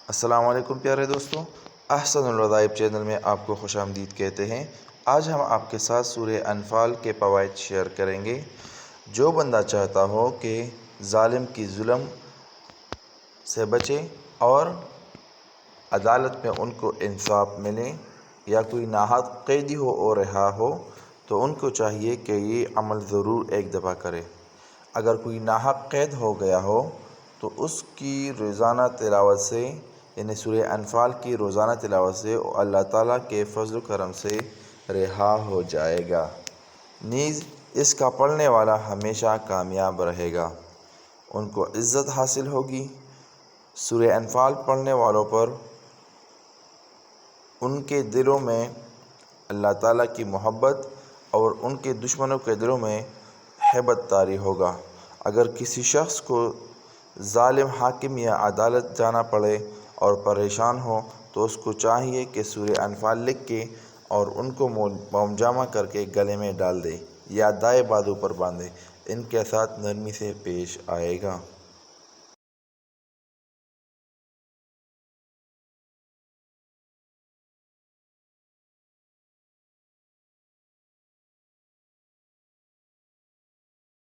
السلام علیکم پیارے دوستوں، احسن الوظائف چینل میں آپ کو خوش آمدید کہتے ہیں۔ آج ہم آپ کے ساتھ سورہ انفال کے فوائد شیئر کریں گے۔ جو بندہ چاہتا ہو کہ ظالم کی ظلم سے بچے اور عدالت میں ان کو انصاف ملے، یا کوئی ناحق قیدی ہو اور رہا ہو تو ان کو چاہیے کہ یہ عمل ضرور ایک دفعہ کرے۔ اگر کوئی ناحق قید ہو گیا ہو تو اس کی روزانہ تلاوت سے، یعنی سورہ انفال کی روزانہ تلاوت سے اللہ تعالیٰ کے فضل و کرم سے رہا ہو جائے گا، نیز اس کا پڑھنے والا ہمیشہ کامیاب رہے گا، ان کو عزت حاصل ہوگی۔ سورہ انفال پڑھنے والوں پر ان کے دلوں میں اللہ تعالیٰ کی محبت اور ان کے دشمنوں کے دلوں میں ہیبت طاری ہوگا۔ اگر کسی شخص کو ظالم حاکم یا عدالت جانا پڑے اور پریشان ہو تو اس کو چاہیے کہ سورہ انفال لکھ کے اور ان کو مومجامہ کر کے گلے میں ڈال دے یا دائیں بازو پر باندھے، ان کے ساتھ نرمی سے پیش آئے گا۔